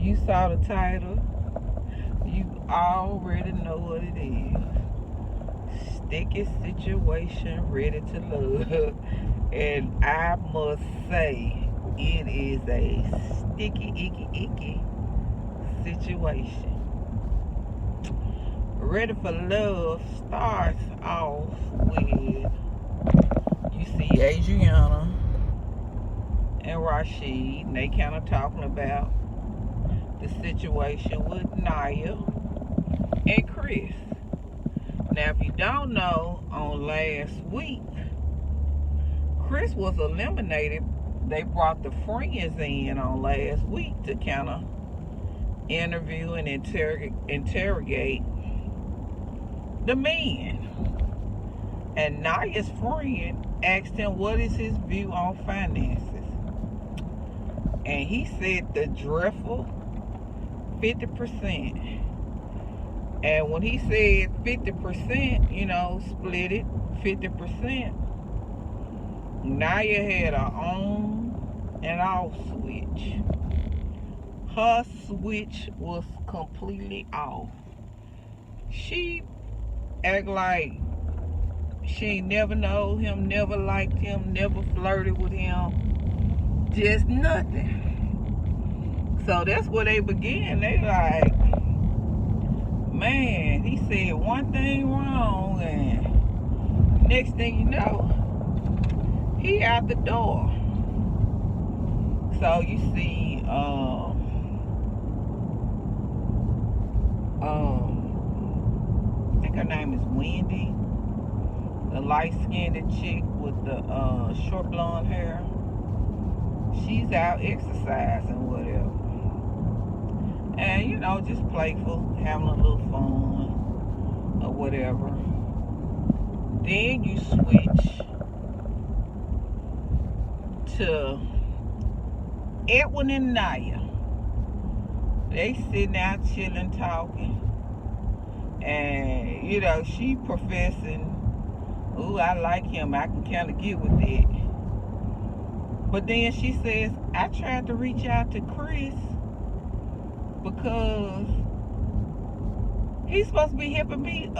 You saw the title. You already know what it is. Sticky situation, ready to love. And I must say, it is a sticky, icky situation. Ready for Love starts off with, you see Adriana and Rashid, and they kind of talking about the situation with Naya and Chris. Now, if you don't know, on last week, Chris was eliminated. They brought the friends in on last week to kind of interview and interrogate the men. And Naya's friend asked him what is his view on finances. And he said the dreadful 50%. And when he said 50%, split it 50%, Naya had her on and off switch. Her switch was completely off. She act like she ain't never know him, never liked him, never flirted with him, just nothing. So that's where they began. They like, man, he said one thing wrong, and next thing you know, he out the door. So you see, I think her name is Wendy, the light-skinned chick with the short blonde hair. She's out exercising, whatever. And, just playful, having a little fun or whatever. Then you switch to Edwin and Naya. They sitting out chilling, talking. And, she professing, ooh, I like him. I can kind of get with it. But then she says, I tried to reach out to Chris because he's supposed to be helping me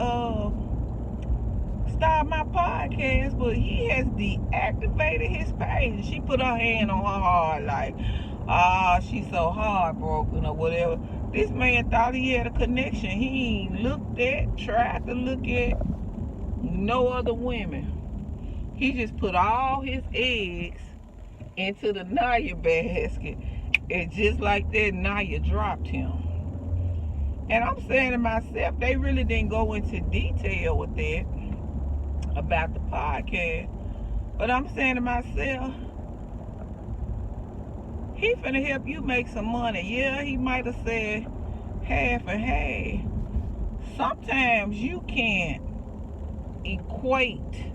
start my podcast, but he has deactivated his page. She put her hand on her heart like, she's so heartbroken or whatever. This man thought he had a connection. He ain't tried to look at no other women. He just put all his eggs into the Naya basket, and just like that, Naya dropped him. And I'm saying to myself, they really didn't go into detail with that about the podcast. But I'm saying to myself, he finna help you make some money. Yeah, he might have said half and half. Sometimes you can't equate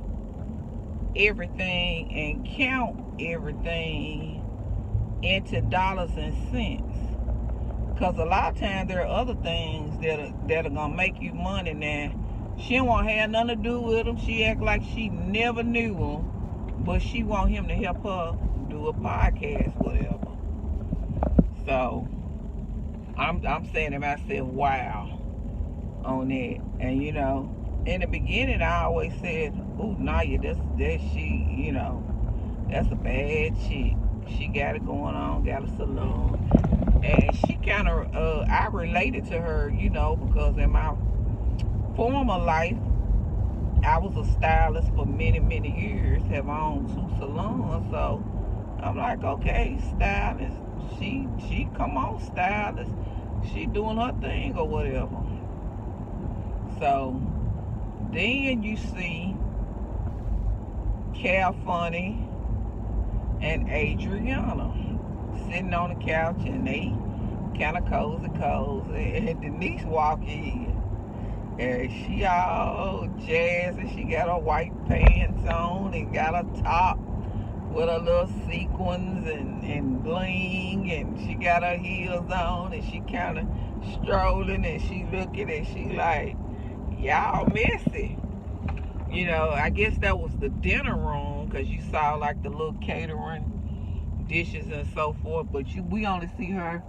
everything and count everything into dollars and cents, because a lot of times there are other things that are gonna make you money. Now, she don't want to have nothing to do with him. She act like she never knew him, but she want him to help her do a podcast, whatever. So I'm saying to myself, wow, on that. And in the beginning, I always said, ooh, Naya, that's she, that's a bad chick. She got it going on, got a salon. And she kind of, I related to her, because in my former life, I was a stylist for many, many years, have owned 2 salons. So I'm like, okay, stylist. She come on, stylist. She doing her thing or whatever. So then you see Cal Funny and Adriana sitting on the couch, and they kind of cozy. And Denise walk in, and she all jazzy. She got her white pants on and got a top with a little sequins and bling, and she got her heels on, and she kind of strolling, and she looking, and she like, y'all messy. I guess that was the dinner room, because you saw like the little catering dishes and so forth, but we only see her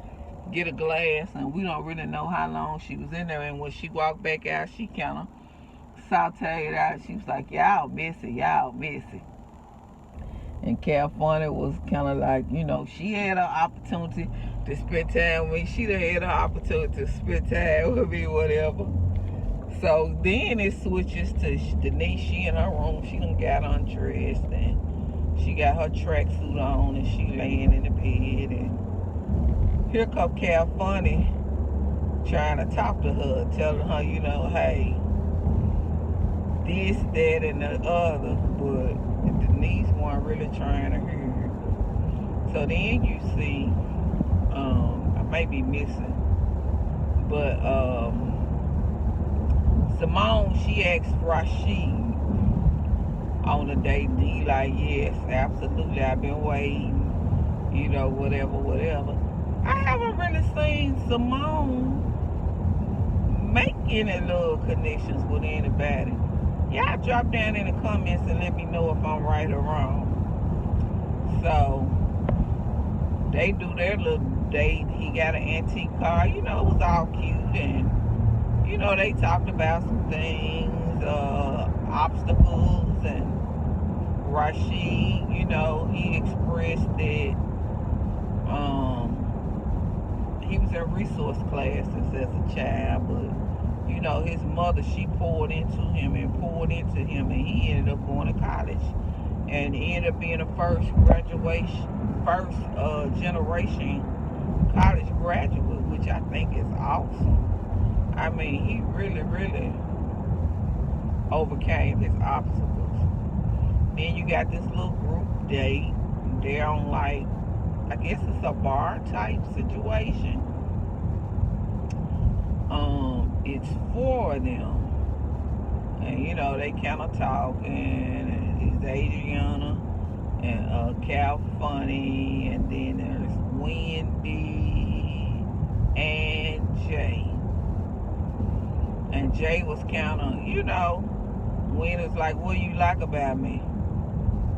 get a glass, and we don't really know how long she was in there. And when she walked back out, she kind of sauteed out. She was like, y'all messy, y'all messy. And California was kind of like, she had her opportunity to spend time with me. She done had her opportunity to spend time with me, whatever. So then it switches to Denise. She in her room. She done got undressed, and she got her tracksuit on, and she laying in the bed. And here come California trying to talk to her, telling her, hey, this, that, and the other. But Denise wasn't really trying to hear her. So then you see, I may be missing, but Simone, she asked Rashid on a date, and he like, yes, absolutely, I've been waiting, whatever. I haven't really seen Simone make any little connections with anybody. Y'all drop down in the comments and let me know if I'm right or wrong. So they do their little date. He got an antique car. It was all cute, and they talked about some things, obstacles, and Rashid, he expressed that he was in resource classes as a child, but his mother, she poured into him, and he ended up going to college, and ended up being the first generation college graduate, which I think is awesome. I mean, he really, really overcame his obstacles. Then you got this little group date. They're on, like, I guess it's a bar type situation. It's four of them. And, they kind of talking. And it's Adriana and Cal Funny. And then there's Wendy and Jay. And Jay was kind of, Wendy was like, what do you like about me?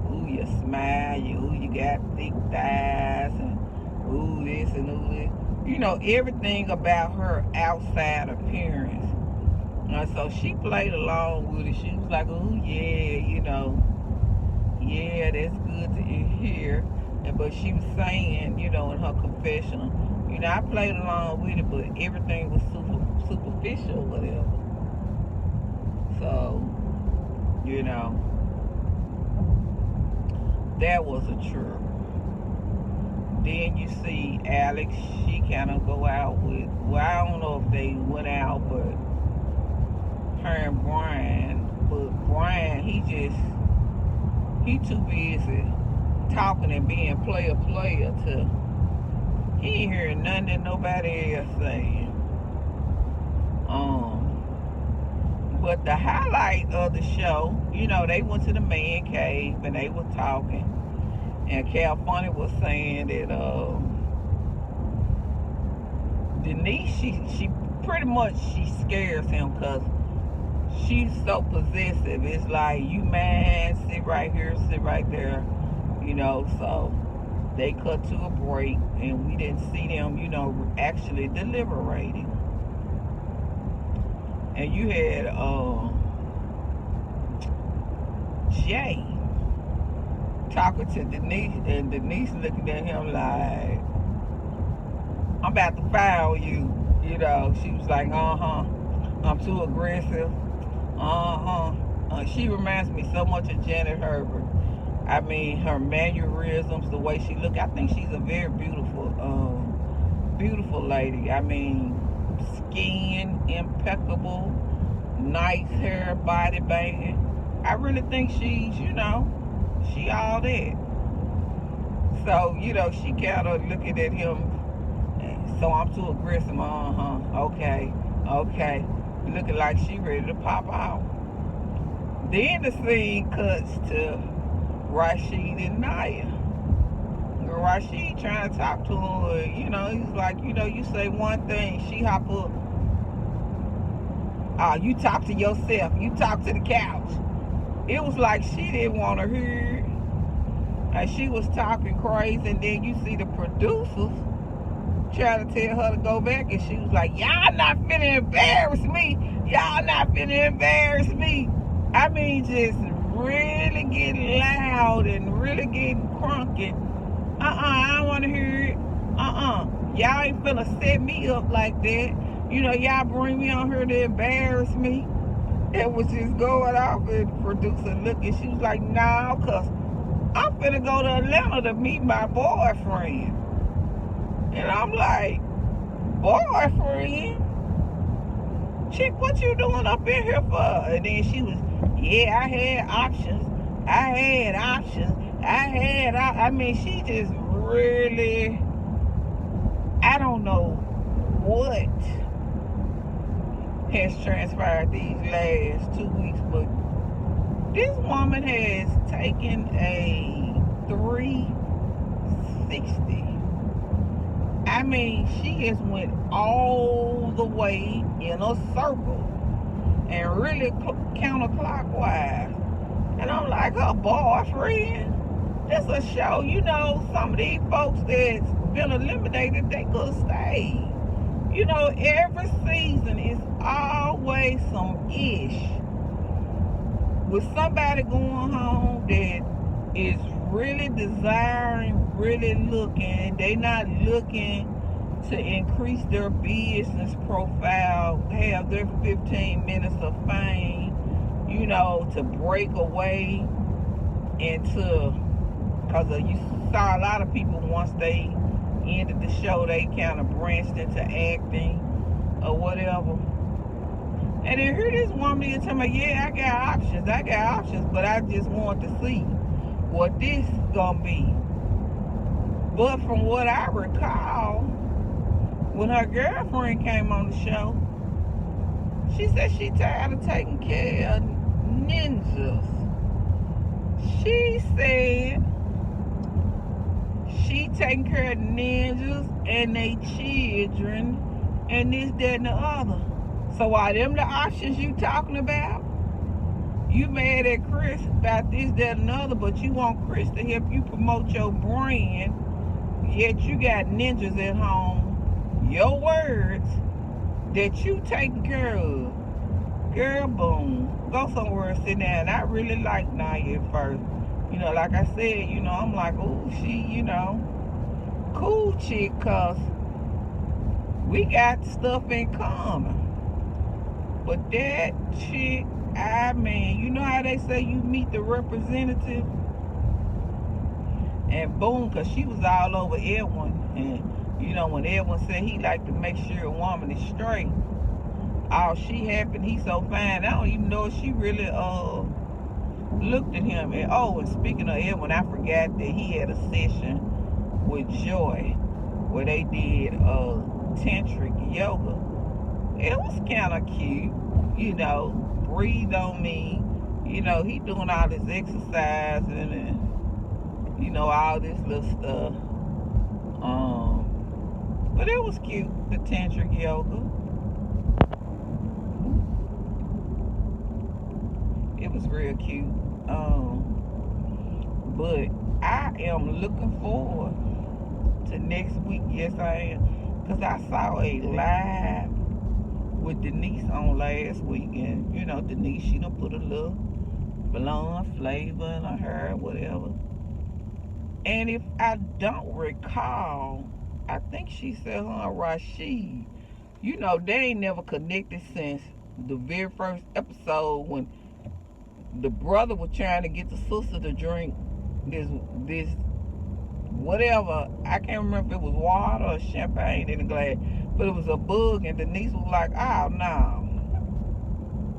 Ooh, you smile. You got thick thighs. And ooh, this and ooh, this. Everything about her outside appearance. So she played along with it. She was like, oh, yeah, yeah, that's good to hear. But she was saying, in her confessional, I played along with it, but everything was superficial, whatever. So, that was a trip. Then you see Alex, she kind of go out with, I don't know if they went out, but her and Brian, but Brian, he too busy talking and being player to, he ain't hearing nothing that nobody else saying. But the highlight of the show, they went to the man cave and they were talking. And California was saying that Denise, she pretty much, she scares him because she's so possessive. It's like, you man, sit right here, sit right there, so they cut to a break and we didn't see them, actually deliberating. And you had Jay talking to Denise, and Denise looking at him like, I'm about to fire you. She was like, I'm too aggressive. She reminds me so much of Janet Herbert. I mean, her mannerisms, the way she look. I think she's a very beautiful lady. I mean, skin impeccable, nice hair, body banging. I really think she's, she all that. So, she kind of looking at him. So I'm too aggressive. Okay. Looking like she ready to pop out. Then the scene cuts to Rashid and Naya. Rashid trying to talk to her. He's like, you say one thing, she hop up. You talk to yourself. You talk to the couch. It was like she didn't want to hear. And she was talking crazy. And then you see the producers trying to tell her to go back, and she was like, y'all not finna embarrass me. Y'all not finna embarrass me. I mean, just really getting loud and really getting crunky. I don't want to hear it. Y'all ain't finna set me up like that. You know, y'all bring me on here to embarrass me. It was just going off, and the producer looked, and she was like, nah, cause I'm finna go to Atlanta to meet my boyfriend. And I'm like, boyfriend? Chick, what you doing up in here for? And then she was, yeah, I had options. I mean, she just really, I don't know what has transpired these last 2 weeks, but this woman has taken a 360. I mean, she has went all the way in a circle and really counterclockwise. And I'm like, her boyfriend? That's a show. You know, some of these folks that's been eliminated, they could stay. You know, every season is always some ish with somebody going home that is really desiring, really looking. They not looking to increase their business profile, have their 15 minutes of fame, you know, to break away into, because you saw a lot of people once they ended the show, they kind of branched into acting or whatever. And then here this woman is telling me, yeah, I got options, but I just want to see what this is gonna be. But from what I recall, when her girlfriend came on the show, she said she tired of taking care of ninjas. She said she taking care of ninjas and they children and this, that, and the other. So are them the options you talking about? You mad at Chris about this, that, and the other, but you want Chris to help you promote your brand, yet you got ninjas at home, your words, that you taking care of. Girl, boom. Go somewhere and sit down. I really like Naya at first. You know, like I said, you know, I'm like, oh, she, you know, cool chick, cause we got stuff in common. But that chick, I mean, you know how they say you meet the representative? And boom, because she was all over Edwin. And, you know, when Edwin said he liked to make sure a woman is straight, all she happened, he so fine, I don't even know if she really looked at him. And oh, and speaking of Edwin, I forgot that he had a session with Joy where they did tantric yoga. It was kind of cute, you know, breathe on me, you know, he doing all this exercising and, you know, all this little stuff. But it was cute, the tantric yoga. It was real cute. But I am looking forward to next week. Yes, I am. Because I saw a live with Denise on last week. And, you know, Denise, she done put a little blonde flavor in her hair, whatever. And if I don't recall, I think she said her and Rashid, you know, they ain't never connected since the very first episode when the brother was trying to get the sister to drink this whatever. I can't remember if it was water or champagne in the glass, but it was a bug, and Denise was like, oh no,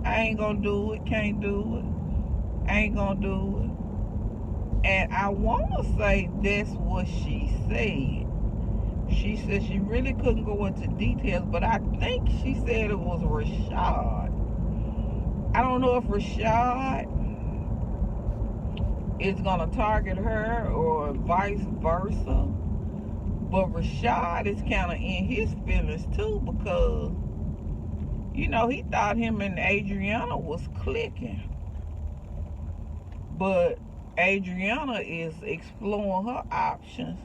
I ain't gonna do it, can't do it, I ain't gonna do it. And I wanna say that's what she said. She said she really couldn't go into details, but I think she said it was Rashad. I don't know if Rashad is gonna target her or vice versa, but Rashad is kind of in his feelings too, because, you know, he thought him and Adriana was clicking, but Adriana is exploring her options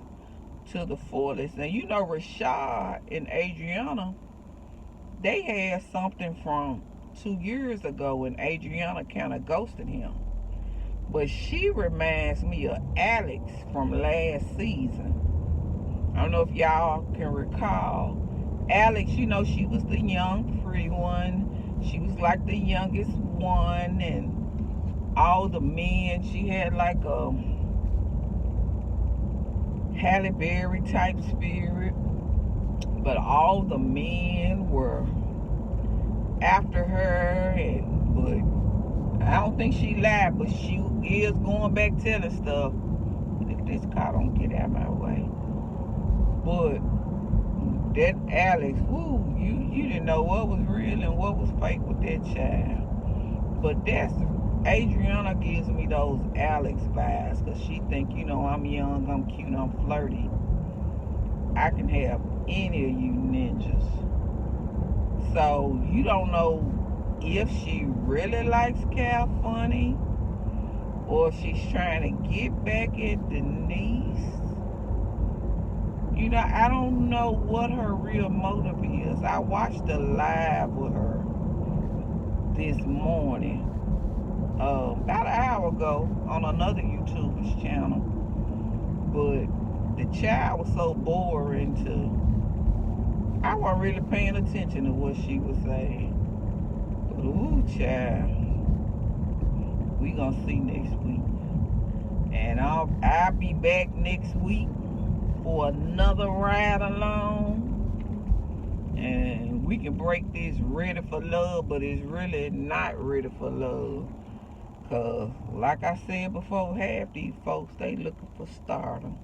to the fullest. And you know, Rashad and Adriana, they had something from 2 years ago, and Adriana kind of ghosted him. But she reminds me of Alex from last season. I don't know if y'all can recall. Alex, you know, she was the young, pretty one. She was like the youngest one, and all the men, she had like a Halle Berry type spirit. But all the men were after her, and but I don't think she lied, but she is going back telling stuff. If this car don't get out of my way. But that Alex, woo, you didn't know what was real and what was fake with that child. But that's, Adriana gives me those Alex vibes, because she think, you know, I'm young, I'm cute, I'm flirty. I can have any of you ninjas. So you don't know if she really likes Cal Funny, or if she's trying to get back at Denise. You know, I don't know what her real motive is. I watched the live with her this morning, about an hour ago, on another YouTuber's channel. But the child was so boring I wasn't really paying attention to what she was saying. But ooh, child, we gonna see next week. And I'll be back next week for another ride along. And we can break this ready for love, but it's really not ready for love. Cause like I said before, half these folks, they looking for stardom.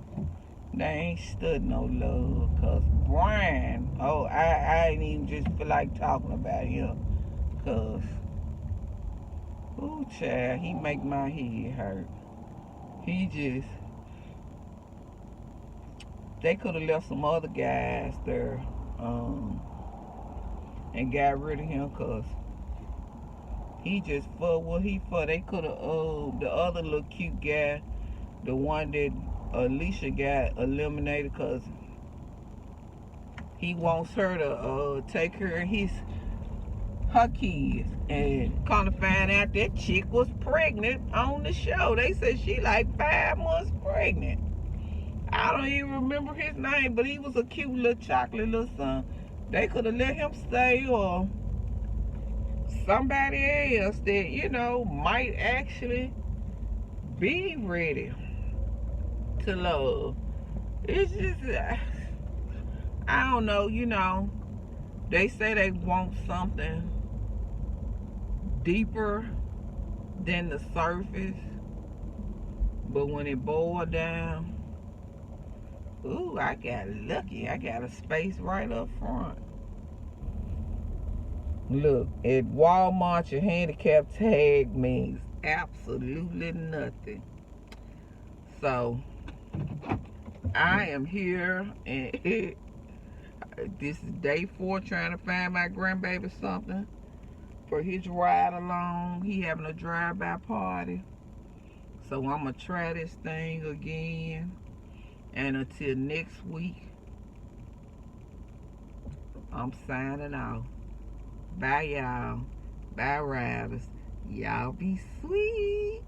They ain't stood no love. Cause Brian, oh, I ain't even just feel like talking about him. Cause, ooh, child, he make my head hurt. He just, they could have left some other guys there, and got rid of him, cause he just for what he for. They could have, the other little cute guy, the one that Alicia got eliminated, cause he wants her to take care of her kids, and kind of find out that chick was pregnant on the show. They said she like 5 months pregnant. I don't even remember his name, but he was a cute little chocolate little son. They could have let him stay, or somebody else that, you know, might actually be ready to love. It's just, I don't know, you know, they say they want something deeper than the surface, but when it boiled down, ooh, I got lucky. I got a space right up front. Look, at Walmart, your handicap tag means absolutely nothing. So, I am here, and this is day 4 trying to find my grandbaby something for his ride along. He having a drive-by party. So, I'm going to try this thing again. And until next week, I'm signing off. Bye, y'all. Bye, riders. Y'all be sweet.